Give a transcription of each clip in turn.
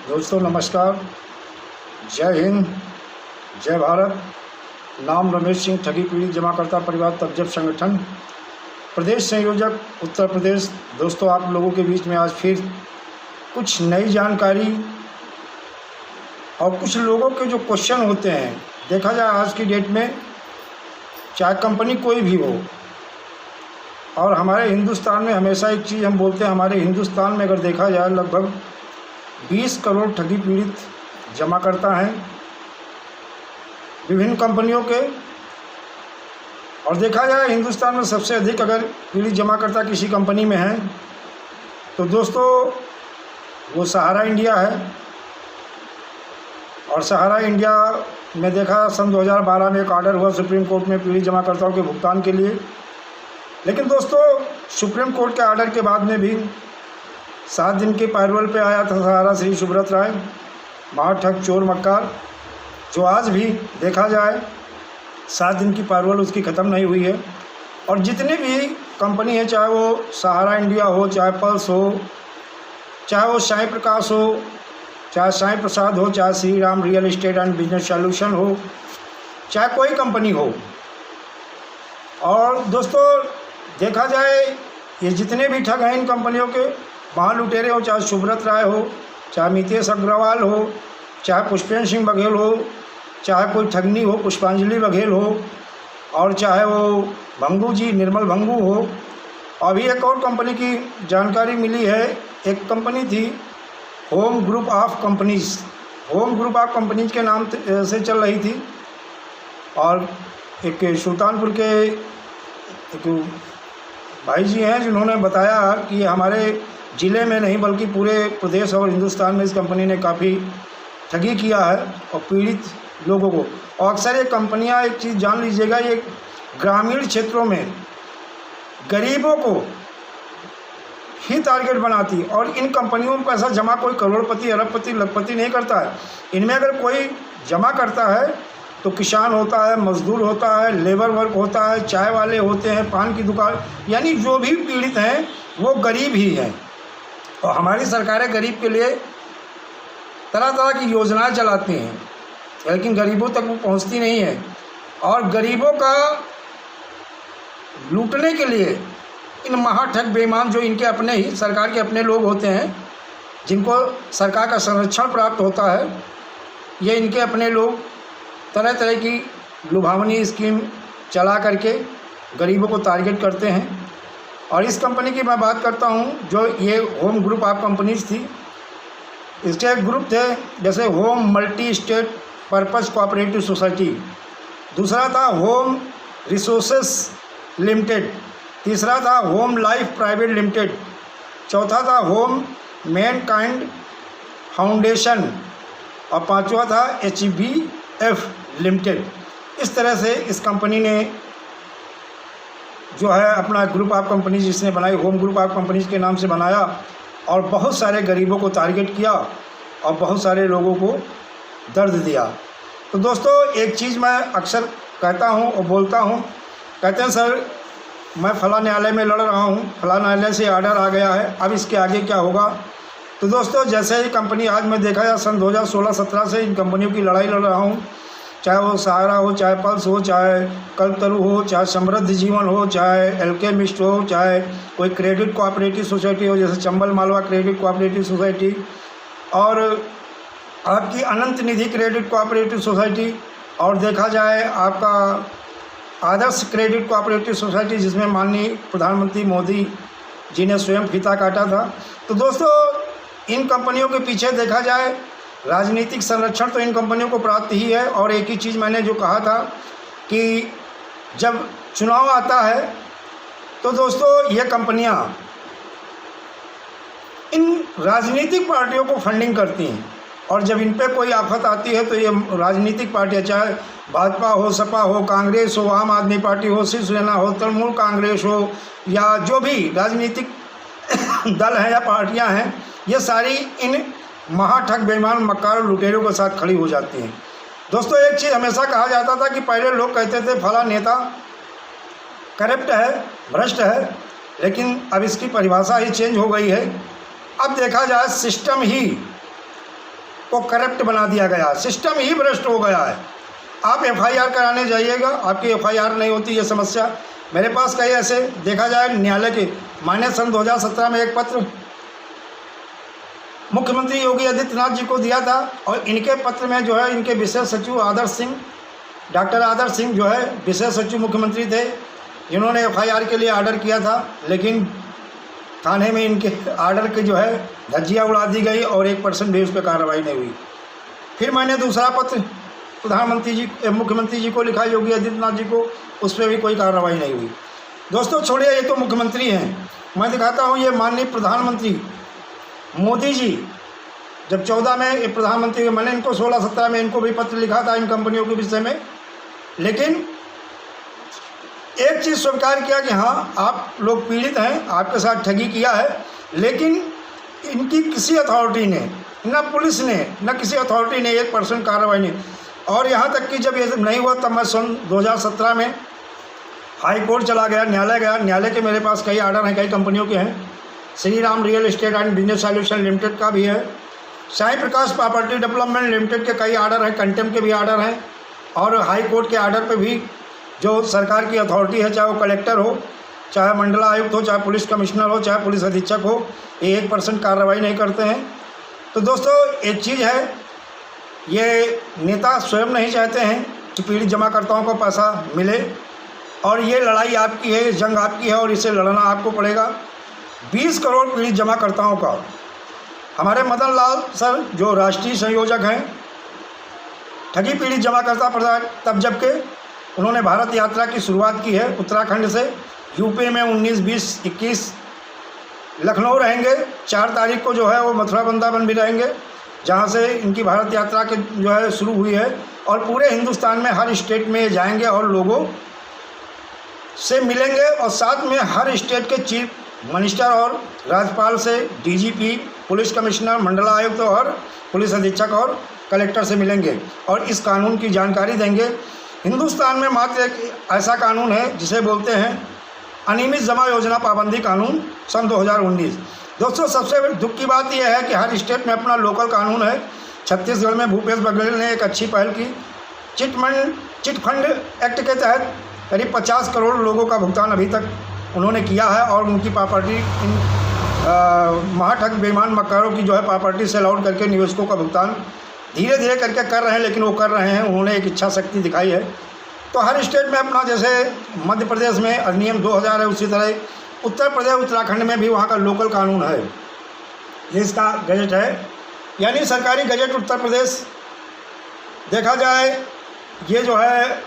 दोस्तों नमस्कार, जय हिंद, जय भारत। नाम रमेश सिंह, ठगी पीड़ित जमाकर्ता परिवार तबजब संगठन, प्रदेश संयोजक उत्तर प्रदेश। दोस्तों आप लोगों के बीच में आज फिर कुछ नई जानकारी और कुछ लोगों के जो क्वेश्चन होते हैं, देखा जाए आज की डेट में चाहे कंपनी कोई भी हो, और हमारे हिंदुस्तान में हमेशा एक चीज़ हम बोलते हैं, हमारे हिंदुस्तान में अगर देखा जाए लगभग 20 करोड़ ठगी पीड़ित जमाकर्ता हैं विभिन्न कंपनियों के। और देखा जाए हिंदुस्तान में सबसे अधिक अगर पीड़ित जमाकर्ता किसी कंपनी में हैं तो दोस्तों वो सहारा इंडिया है। और सहारा इंडिया में देखा सन 2012 में एक ऑर्डर हुआ सुप्रीम कोर्ट में पीड़ित जमाकर्ताओं के भुगतान के लिए, लेकिन दोस्तों सुप्रीम कोर्ट के ऑर्डर के बाद में भी 7 दिन के पैरोल पे आया था सहारा श्री सुब्रत राय, महाठग चोर मक्कार, जो आज भी देखा जाए 7 दिन की पैरोल उसकी ख़त्म नहीं हुई है। और जितनी भी कंपनी है, चाहे वो सहारा इंडिया हो, चाहे पल्स हो, चाहे वो साईं प्रकाश हो, चाहे साईं प्रसाद हो, चाहे Shri Ram real estate and business solution हो, चाहे कोई कंपनी हो, और दोस्तों देखा जाए ये जितने भी ठग हैं इन कंपनियों के वहाँ लुटेरे हो, चाहे सुब्रत राय हो, चाहे मितेश अग्रवाल हो, चाहे पुष्पेंद्र सिंह बघेल हो, चाहे कोई ठगनी हो पुष्पांजलि बघेल हो, और चाहे वो भंगू जी निर्मल भंगू हो। अभी एक और कंपनी की जानकारी मिली है, एक कंपनी थी home group of companies, home group of companies के नाम से चल रही थी। और एक सुल्तानपुर के एक भाई जी हैं जिन्होंने बताया कि हमारे ज़िले में नहीं बल्कि पूरे प्रदेश और हिंदुस्तान में इस कंपनी ने काफ़ी ठगी किया है और पीड़ित लोगों को। और अक्सर ये कंपनियां, एक चीज़ जान लीजिएगा, ये ग्रामीण क्षेत्रों में गरीबों को ही टारगेट बनाती, और इन कंपनियों में पैसा जमा कोई करोड़पति अरबपति लखपति नहीं करता है। इनमें अगर कोई जमा करता है तो किसान होता है, मजदूर होता है, लेबर वर्क होता है, चाय वाले होते हैं, पान की दुकान, यानी जो भी पीड़ित हैं वो गरीब ही हैं। और हमारी सरकारें गरीब के लिए तरह तरह की योजनाएं चलाती हैं, लेकिन गरीबों तक वो पहुंचती नहीं है। और गरीबों का लूटने के लिए इन महाठग बेईमान, जो इनके अपने ही सरकार के अपने लोग होते हैं, जिनको सरकार का संरक्षण प्राप्त होता है, ये इनके अपने लोग तरह तरह की लुभावनी स्कीम चला करके गरीबों को टारगेट करते हैं। और इस कंपनी की मैं बात करता हूं, जो ये होम ग्रुप ऑफ कंपनीज थी, इसके एक ग्रुप थे जैसे home multi state purpose cooperative society, दूसरा था होम रिसोर्सेस लिमिटेड, तीसरा था होम लाइफ प्राइवेट लिमिटेड, चौथा था होम मैन काइंड फाउंडेशन, और पांचवा था HBF लिमिटेड। इस तरह से इस कंपनी ने जो है अपना ग्रुप ऑफ कंपनीज जिसने बनाई, होम ग्रुप ऑफ कंपनीज के नाम से बनाया, और बहुत सारे गरीबों को टारगेट किया और बहुत सारे लोगों को दर्द दिया। तो दोस्तों एक चीज़ मैं अक्सर कहता हूं और बोलता हूं, कहते हैं सर मैं फला न्यायालय में लड़ रहा हूं, फला न्यायालय से ऑर्डर आ गया है, अब इसके आगे क्या होगा। तो दोस्तों जैसे ही कंपनी आज मैं देखा जाए सन 2016-17 से इन कंपनियों की लड़ाई लड़ रहा हूँ, चाहे वो सहारा हो, चाहे पल्स हो, चाहे कल्पतरु हो, चाहे समृद्ध जीवन हो, चाहे एल्केमिस्ट हो, चाहे कोई क्रेडिट कोऑपरेटिव सोसाइटी हो जैसे Chambal Malwa credit cooperative society, और आपकी अनंत निधि क्रेडिट कोऑपरेटिव सोसाइटी, और देखा जाए आपका आदर्श क्रेडिट कोऑपरेटिव सोसाइटी जिसमें माननीय प्रधानमंत्री मोदी जी ने स्वयं फीता काटा था। तो दोस्तों इन कंपनियों के पीछे देखा जाए राजनीतिक संरक्षण तो इन कंपनियों को प्राप्त ही है। और एक ही चीज़ मैंने जो कहा था कि जब चुनाव आता है तो दोस्तों ये कंपनियां इन राजनीतिक पार्टियों को फंडिंग करती हैं, और जब इन पे कोई आफत आती है तो ये राजनीतिक पार्टियां, चाहे भाजपा हो, सपा हो, कांग्रेस हो, आम आदमी पार्टी हो, शिवसेना हो, तृणमूल कांग्रेस हो, या जो भी राजनीतिक दल हैं या पार्टियां हैं, ये सारी इन महाठग बेईमान मक्कार और लुटेरों के साथ खड़ी हो जाती हैं। दोस्तों एक चीज़ हमेशा कहा जाता था कि पहले लोग कहते थे फला नेता करप्ट है, भ्रष्ट है, लेकिन अब इसकी परिभाषा ही चेंज हो गई है। अब देखा जाए सिस्टम ही को करप्ट बना दिया गया, सिस्टम ही भ्रष्ट हो गया है। आप एफआईआर कराने जाइएगा, आपकी एफआईआर नहीं होती, ये समस्या मेरे पास कई ऐसे देखा जाए न्यायालय के। मैंने सन 2017 में एक पत्र मुख्यमंत्री योगी आदित्यनाथ जी को दिया था और इनके पत्र में जो है इनके विशेष सचिव आदर्श सिंह, डॉक्टर आदर्श सिंह जो है विशेष सचिव मुख्यमंत्री थे, जिन्होंने एफआईआर के लिए ऑर्डर किया था, लेकिन थाने में इनके ऑर्डर की जो है धज्जियाँ उड़ा दी गई और 1% भी उस पर कार्रवाई नहीं हुई। फिर मैंने दूसरा पत्र प्रधानमंत्री जी मुख्यमंत्री जी को लिखा, योगी आदित्यनाथ जी को, उस पर भी कोई कार्रवाई नहीं हुई। दोस्तों छोड़िए, ये तो मुख्यमंत्री हैं, मैं दिखाता हूँ ये माननीय प्रधानमंत्री मोदी जी जब 14 में ये प्रधानमंत्री, मैंने इनको 16-17 में इनको भी पत्र लिखा था इन कंपनियों के विषय में, लेकिन एक चीज़ स्वीकार किया कि हाँ आप लोग पीड़ित हैं, आपके साथ ठगी किया है, लेकिन इनकी किसी अथॉरिटी ने, न पुलिस ने, न किसी अथॉरिटी ने 1% कार्रवाई नहीं। और यहाँ तक कि जब ये नहीं हुआ तब मैं सन 2017 में हाई कोर्ट चला गया, न्यायालय गया। न्यायालय के मेरे पास कई आर्डर हैं, कई कंपनियों के हैं। Shri Ram real estate and business solution limited का भी है, साई प्रकाश प्रॉपर्टी डेवलपमेंट लिमिटेड के कई आर्डर हैं, कंटेम्प्ट के भी आर्डर हैं, और हाई कोर्ट के आर्डर पे भी जो सरकार की अथॉरिटी है, चाहे वो कलेक्टर हो, चाहे मंडला आयुक्त हो, चाहे पुलिस कमिश्नर हो, चाहे पुलिस अधीक्षक हो, ये 1% कार्रवाई नहीं करते हैं। तो दोस्तों एक चीज़ है, ये नेता स्वयं नहीं चाहते हैं कि पीड़ित जमाकर्ताओं को पैसा मिले, और ये लड़ाई आपकी है, जंग आपकी है और इसे लड़ना आपको पड़ेगा। 20 करोड़ पीड़ित जमाकर्ताओं का हमारे मदन लाल सर जो राष्ट्रीय संयोजक हैं ठगी पीड़ित जमाकर्ता प्रधान, तब जबकि उन्होंने भारत यात्रा की शुरुआत की है उत्तराखंड से। यूपी में 19, 20, 21 लखनऊ रहेंगे, 4 तारीख को जो है वो मथुरा वृंदावन भी रहेंगे, जहाँ से इनकी भारत यात्रा के जो है शुरू हुई है, और पूरे हिंदुस्तान में हर स्टेट में जाएंगे और लोगों से मिलेंगे, और साथ में हर स्टेट के चीफ मिनिस्टर और राज्यपाल से, डीजीपी, पुलिस कमिश्नर, मंडला आयुक्त और पुलिस अधीक्षक और कलेक्टर से मिलेंगे और इस कानून की जानकारी देंगे। हिंदुस्तान में मात्र एक ऐसा कानून है जिसे बोलते हैं अनियमित जमा योजना पाबंदी कानून सन 2019। दोस्तों सबसे दुख की बात यह है कि हर स्टेट में अपना लोकल कानून है। छत्तीसगढ़ में भूपेश बघेल ने एक अच्छी पहल की, चिट फंड एक्ट के तहत करीब 50 करोड़ लोगों का भुगतान अभी तक उन्होंने किया है, और उनकी प्रॉपर्टी इन महाठग बेईमान मक्कारों की जो है प्रॉपर्टी सेल आउट करके निवेशकों का भुगतान धीरे धीरे करके कर रहे हैं, लेकिन वो कर रहे हैं, उन्होंने एक इच्छा शक्ति दिखाई है। तो हर स्टेट में अपना, जैसे मध्य प्रदेश में अधिनियम 2000 है, उसी तरह उत्तर प्रदेश उत्तराखंड में भी वहाँ का लोकल कानून है, ये इसका गजट है, यानी सरकारी गजट उत्तर प्रदेश। देखा जाए ये जो है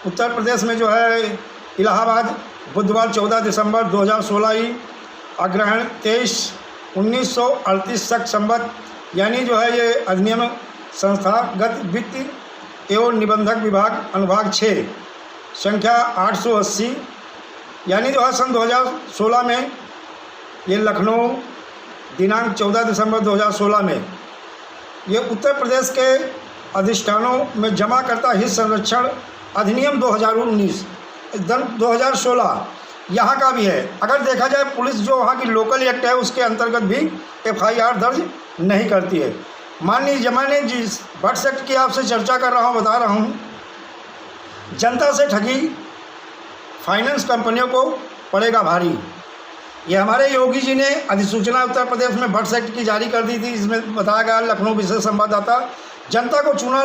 उत्तर प्रदेश में जो है इलाहाबाद बुधवार 14 दिसंबर 2016 ही अग्रहण 23/1938 शक संवत, यानी जो है ये अधिनियम संस्थागत वित्त एवं निबंधक विभाग अनुभाग 6 संख्या 880, यानी जो है सन 2016 में ये लखनऊ दिनांक 14 दिसंबर 2016 में ये उत्तर प्रदेश के अधिष्ठानों में जमाकर्ता हित संरक्षण अधिनियम 2016 यहाँ का भी है। अगर देखा जाए पुलिस जो वहाँ की लोकल एक्ट है उसके अंतर्गत भी एफआईआर दर्ज नहीं करती है। मान लीजिए मैंने जिस बट्स एक्ट की आपसे चर्चा कर रहा हूँ, बता रहा हूँ, जनता से ठगी फाइनेंस कंपनियों को पड़ेगा भारी। ये हमारे योगी जी ने अधिसूचना उत्तर प्रदेश में बट्स एक्ट की जारी कर दी थी। इसमें बताया गया, लखनऊ विशेष संवाददाता, जनता को चूना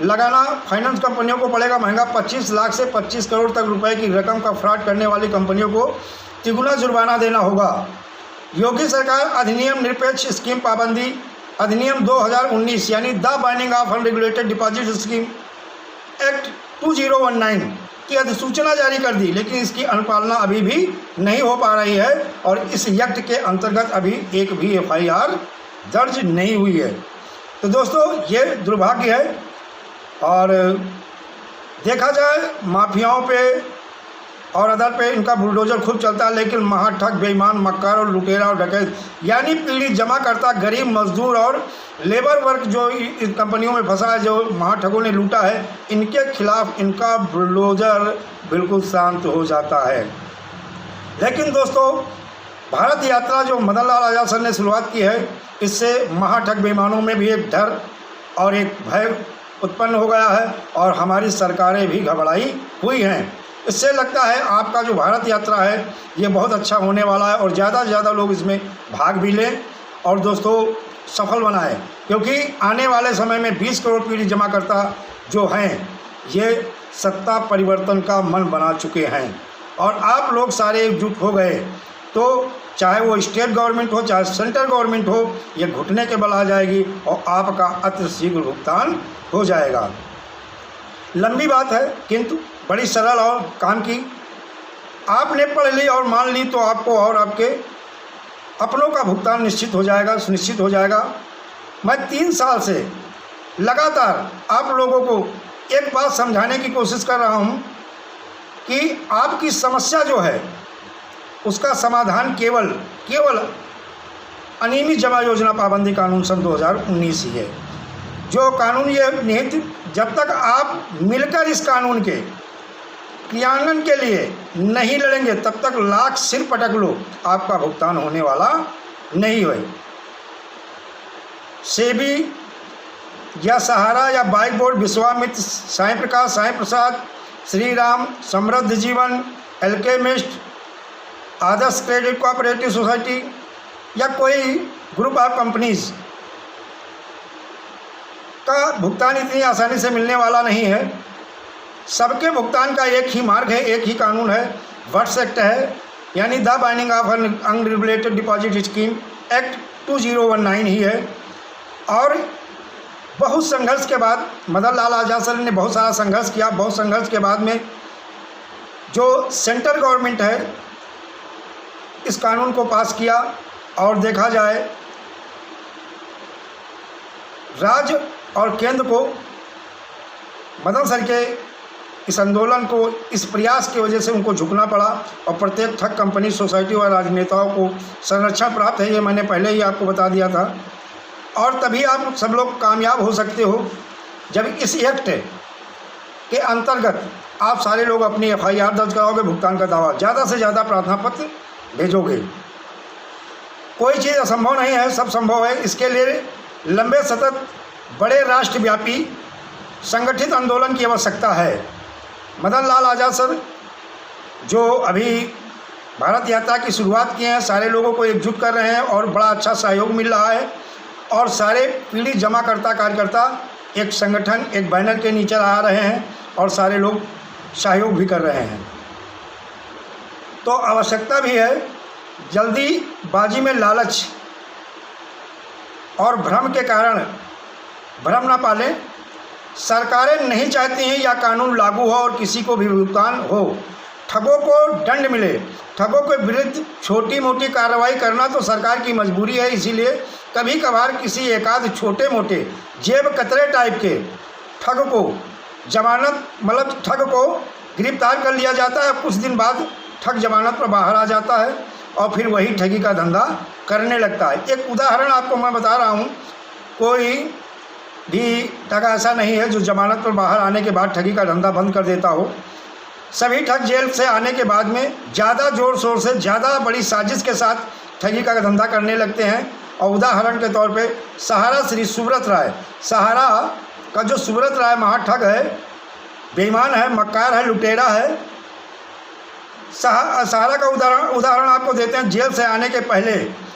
लगाना फाइनेंस कंपनियों को पड़ेगा महंगा। 25 लाख से 25 करोड़ तक रुपए की रकम का फ्रॉड करने वाली कंपनियों को तिगुना जुर्माना देना होगा। योगी सरकार अधिनियम निरपेक्ष स्कीम पाबंदी अधिनियम 2019 यानी the binding of unregulated deposit scheme act 2019 की अधिसूचना जारी कर दी, लेकिन इसकी अनुपालना अभी भी नहीं हो पा रही है और इस एक्ट के अंतर्गत अभी एक भी एफआईआर दर्ज नहीं हुई है। तो दोस्तों ये दुर्भाग्य है। और देखा जाए माफियाओं पे और अदर पे इनका बुलडोजर खूब चलता है, लेकिन महाठग बेईमान मक्कार और लुटेरा और डकैत यानी पीड़ित जमाकर्ता गरीब मजदूर और लेबर वर्क जो इन कंपनियों में फंसा है, जो महाठगों ने लूटा है, इनके खिलाफ इनका बुलडोजर बिल्कुल शांत हो जाता है। लेकिन दोस्तों भारत यात्रा जो मदन लाल आज़ाद सर ने शुरुआत की है, इससे महाठग बेईमानों में भी एक डर और एक भय उत्पन्न हो गया है और हमारी सरकारें भी घबराई हुई हैं। इससे लगता है आपका जो भारत यात्रा है ये बहुत अच्छा होने वाला है और ज़्यादा से ज़्यादा लोग इसमें भाग भी लें और दोस्तों सफल बनाएं, क्योंकि आने वाले समय में 20 करोड़ पीढ़ी जमाकर्ता जो हैं ये सत्ता परिवर्तन का मन बना चुके हैं और आप लोग सारे एकजुट हो गए तो चाहे वो स्टेट गवर्नमेंट हो चाहे सेंट्रल गवर्नमेंट हो, ये घुटने के बल आ जाएगी और आपका अति शीघ्र भुगतान हो जाएगा। लंबी बात है किंतु बड़ी सरल और काम की। आपने पढ़ ली और मान ली तो आपको और आपके अपनों का भुगतान निश्चित हो जाएगा, सुनिश्चित हो जाएगा। मैं 3 साल से लगातार आप लोगों को एक बात समझाने की कोशिश कर रहा हूँ कि आपकी समस्या जो है उसका समाधान केवल अनियमित जमा योजना पाबंदी कानून सन 2019 ही है। जो कानून ये निहित, जब तक आप मिलकर इस कानून के क्रियान्वयन के लिए नहीं लड़ेंगे तब तक लाख सिर पटक लो, आपका भुगतान होने वाला नहीं है। सेबी या सहारा या बाइक बोर्ड, विश्वामित्र, साई प्रकाश, साई प्रसाद, श्री राम, समृद्ध जीवन, एल्केमिस्ट, आदर्श क्रेडिट कोऑपरेटिव सोसाइटी या कोई ग्रुप ऑफ कंपनीज का भुगतान इतनी आसानी से मिलने वाला नहीं है। सबके भुगतान का एक ही मार्ग है, एक ही कानून है, वर्ड्स एक्ट है, यानी the binding of unregulated deposit scheme act 2019 ही है। और बहुत संघर्ष के बाद मदन लाल आज़ाद सर ने बहुत सारा संघर्ष किया। बहुत संघर्ष के बाद में जो सेंट्रल गवर्नमेंट है इस कानून को पास किया और देखा जाए राज्य और केंद्र को मदन सर के इस आंदोलन को, इस प्रयास की वजह से उनको झुकना पड़ा और प्रत्येक ठग कंपनी, सोसाइटी और राजनेताओं को संरक्षण प्राप्त है, ये मैंने पहले ही आपको बता दिया था। और तभी आप सब लोग कामयाब हो सकते हो जब इस एक्ट के अंतर्गत आप सारे लोग अपनी FIR दर्ज कराओगे, भुगतान का दावा, ज़्यादा से ज़्यादा प्रार्थना पत्र भेजोगे। कोई चीज़ असंभव नहीं है, सब संभव है। इसके लिए लंबे सतत बड़े राष्ट्रव्यापी संगठित आंदोलन की आवश्यकता है। मदन लाल आज़ाद सर जो अभी भारत यात्रा की शुरुआत किए हैं, सारे लोगों को एकजुट कर रहे हैं और बड़ा अच्छा सहयोग मिल रहा है और सारे पीड़ित जमाकर्ता कार्यकर्ता एक संगठन, एक बैनर के नीचे आ रहे हैं और सारे लोग सहयोग भी कर रहे हैं। तो आवश्यकता भी है। जल्दीबाजी में लालच और भ्रम के कारण भ्रम ना पालें। सरकारें नहीं चाहती हैं या कानून लागू हो और किसी को भी भुगतान हो, ठगों को दंड मिले। ठगों के विरुद्ध छोटी मोटी कार्रवाई करना तो सरकार की मजबूरी है, इसीलिए कभी कभार किसी एकाध छोटे मोटे जेब कतरे टाइप के ठग को ठग को गिरफ्तार कर लिया जाता है। कुछ दिन बाद ठग जमानत पर बाहर आ जाता है और फिर वही ठगी का धंधा करने लगता है। एक उदाहरण आपको मैं बता रहा हूँ, कोई भी ठग ऐसा नहीं है जो जमानत पर बाहर आने के बाद ठगी का धंधा बंद कर देता हो। सभी ठग जेल से आने के बाद में ज़्यादा ज़ोर शोर से, ज़्यादा बड़ी साजिश के साथ ठगी का धंधा करने लगते हैं। और उदाहरण के तौर पे सहारा श्री सुब्रत राय, सहारा का जो सुब्रत राय महाठग है, बेईमान है, मक्कार है, लुटेरा है। सहारा का उदाहरण आपको देते हैं। जेल से आने के पहले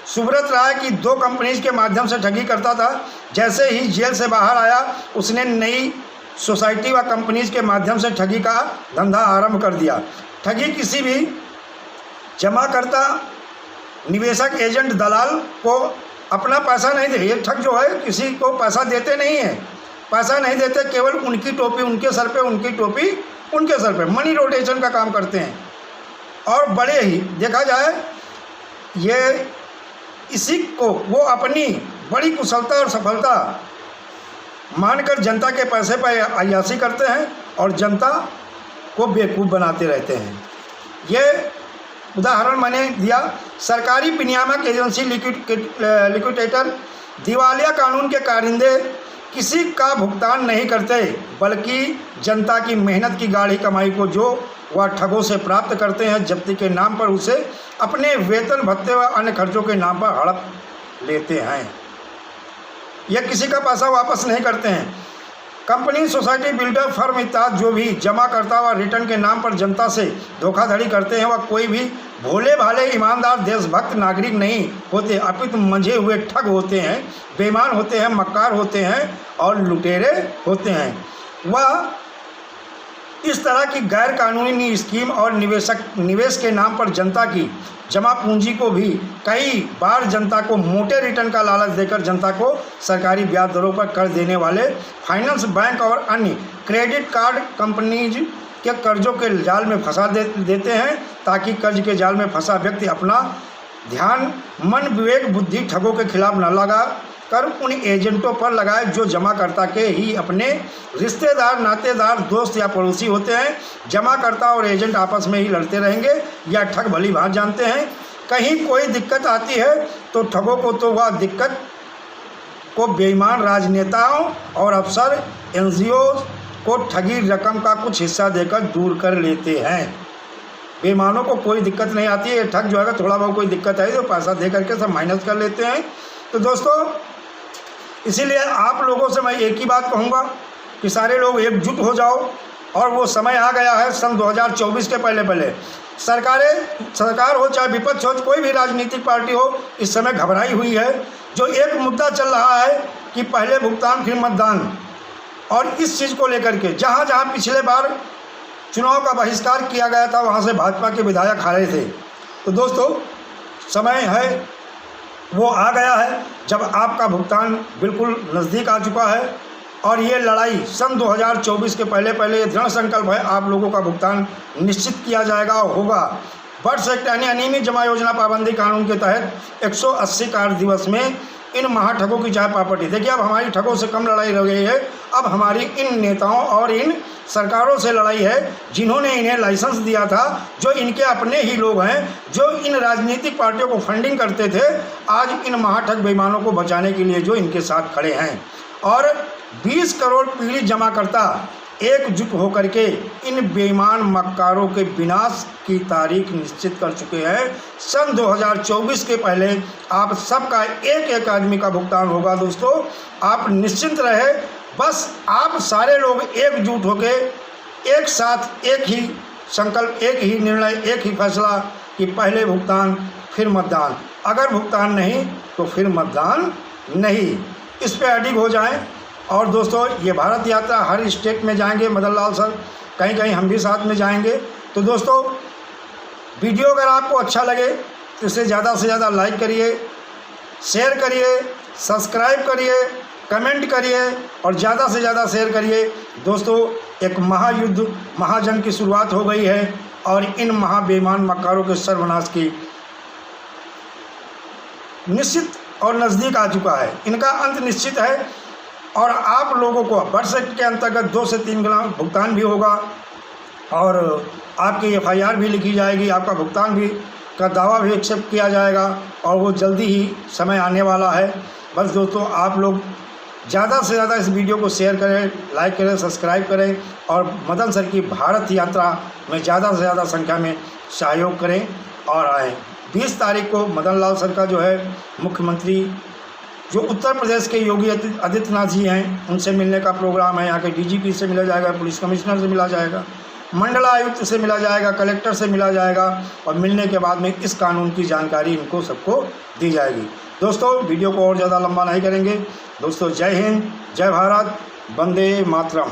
सुब्रत राय की 2 कंपनीज के माध्यम से ठगी करता था। जैसे ही जेल से बाहर आया उसने नई सोसाइटी व कंपनीज के माध्यम से ठगी का धंधा आरंभ कर दिया। ठगी किसी भी जमाकर्ता, निवेशक, एजेंट, दलाल को अपना पैसा नहीं दे। ये ठग जो है किसी को पैसा देते नहीं है, पैसा नहीं देते, केवल उनकी टोपी उनके सर पे, उनकी टोपी उनके सर पे, मनी रोटेशन का काम करते हैं। और बड़े ही देखा जाए ये इसी को वो अपनी बड़ी कुशलता और सफलता मानकर जनता के पैसे पर अय्याशी करते हैं और जनता को बेवकूफ़ बनाते रहते हैं। ये उदाहरण मैंने दिया। सरकारी विनियामक एजेंसी, लिक्विडेटर, दिवालिया कानून के कारिंदे किसी का भुगतान नहीं करते, बल्कि जनता की मेहनत की गाढ़ी कमाई को जो वह ठगों से प्राप्त करते हैं, जब्ती के नाम पर उसे अपने वेतन भत्ते व अन्य खर्चों के नाम पर हड़प लेते हैं। ये किसी का पैसा वापस नहीं करते हैं। कंपनी, सोसाइटी, बिल्डर, फर्म इत्यादि जो भी जमा करता व रिटर्न के नाम पर जनता से धोखाधड़ी करते हैं वह कोई भी भोले भाले ईमानदार देशभक्त नागरिक नहीं होते, अपितु मंझे हुए ठग होते हैं, बेईमान होते हैं, मक्कार होते हैं और लुटेरे होते हैं। वह इस तरह की गैर कानूनी स्कीम और निवेश के नाम पर जनता की जमा पूंजी को भी कई बार जनता को मोटे रिटर्न का लालच देकर जनता को सरकारी ब्याज दरों पर कर्ज देने वाले फाइनेंस, बैंक और अन्य क्रेडिट कार्ड कंपनीज के कर्जों के जाल में फंसा देते हैं, ताकि कर्ज के जाल में फंसा व्यक्ति अपना ध्यान मन, विवेक, बुद्धि ठगों के खिलाफ न लगा कर उन एजेंटों पर लगाए जो जमाकर्ता के ही अपने रिश्तेदार, नातेदार, दोस्त या पड़ोसी होते हैं। जमाकर्ता और एजेंट आपस में ही लड़ते रहेंगे या ठग भली भांति जानते हैं। कहीं कोई दिक्कत आती है तो ठगों को तो वह दिक्कत को बेईमान राजनेताओं और अफसर, एनजीओ को ठगी रकम का कुछ हिस्सा देकर दूर कर लेते हैं। बेईमानों को कोई दिक्कत नहीं आती है, ये ठग जो है थोड़ा बहुत कोई दिक्कत आई तो पैसा दे करके सब माइनस कर लेते हैं। तो दोस्तों, इसीलिए आप लोगों से मैं एक ही बात कहूँगा कि सारे लोग एकजुट हो जाओ, और वो समय आ गया है सन 2024 के पहले सरकार हो चाहे विपक्ष हो, कोई भी राजनीतिक पार्टी हो, इस समय घबराई हुई है। जो एक मुद्दा चल रहा है कि पहले भुगतान फिर मतदान, और इस चीज़ को लेकर के जहाँ जहाँ पिछले बार चुनाव का बहिष्कार किया गया था वहाँ से भाजपा के विधायक हारे थे। तो दोस्तों, समय है, वो आ गया है जब आपका भुगतान बिल्कुल नज़दीक आ चुका है, और ये लड़ाई सन 2024 के पहले ये दृढ़ संकल्प है, आप लोगों का भुगतान निश्चित किया जाएगा और होगा। बर्थ एक्ट यानी अनियमित जमा योजना पाबंदी कानून के तहत 180 कार्य दिवस में इन महाठगों की चाहे प्रॉपर्टी, देखिए अब हमारी ठगों से कम लड़ाई रह गई है, अब हमारी इन नेताओं और इन सरकारों से लड़ाई है जिन्होंने इन्हें लाइसेंस दिया था, जो इनके अपने ही लोग हैं, जो इन राजनीतिक पार्टियों को फंडिंग करते थे, आज इन महाठग बेईमानों को बचाने के लिए जो इनके साथ खड़े हैं। और 20 करोड़ पीड़ित जमाकर्ता एकजुट होकर के इन बेईमान मक्कारों के विनाश की तारीख निश्चित कर चुके हैं। सन 2024 के पहले आप सबका एक एक आदमी का भुगतान होगा। दोस्तों, आप निश्चिंत रहे, बस आप सारे लोग एकजुट होके एक साथ एक ही संकल्प, एक ही निर्णय, एक ही फैसला कि पहले भुगतान फिर मतदान, अगर भुगतान नहीं तो फिर मतदान नहीं, इस पे अडिग हो जाएं। और दोस्तों, ये भारत यात्रा हर स्टेट में जाएंगे मदन लाल सर, कहीं कहीं हम भी साथ में जाएंगे। तो दोस्तों, वीडियो अगर आपको अच्छा लगे तो इसे ज़्यादा से ज़्यादा लाइक करिए, शेयर करिए, सब्सक्राइब करिए, कमेंट करिए और ज़्यादा से ज़्यादा शेयर करिए। दोस्तों, एक महायुद्ध, महाजंग की शुरुआत हो गई है और इन महाबेईमान मक्कारों के सर्वनाश की निश्चित और नज़दीक आ चुका है, इनका अंत निश्चित है। और आप लोगों को बर्थ एक्ट के अंतर्गत 2 से 3 गुना भुगतान भी होगा और आपकी FIR भी लिखी जाएगी, आपका भुगतान भी का दावा भी एक्सेप्ट किया जाएगा और वो जल्दी ही समय आने वाला है। बस दोस्तों, आप लोग ज़्यादा से ज़्यादा इस वीडियो को शेयर करें, लाइक करें, सब्सक्राइब करें और मदन सर की भारत यात्रा में ज़्यादा से ज़्यादा संख्या में सहयोग करें और आएँ। 20 तारीख को मदन लाल सर का जो है मुख्यमंत्री जो उत्तर प्रदेश के योगी आदित्यनाथ जी हैं, उनसे मिलने का प्रोग्राम है। यहाँ के DGP से मिला जाएगा, पुलिस कमिश्नर से मिला जाएगा, मंडलायुक्त से मिला जाएगा, कलेक्टर से मिला जाएगा और मिलने के बाद में इस कानून की जानकारी इनको सबको दी जाएगी। दोस्तों, वीडियो को और ज़्यादा लंबा नहीं करेंगे। दोस्तों, जय हिंद, जय भारत, वंदे मातरम।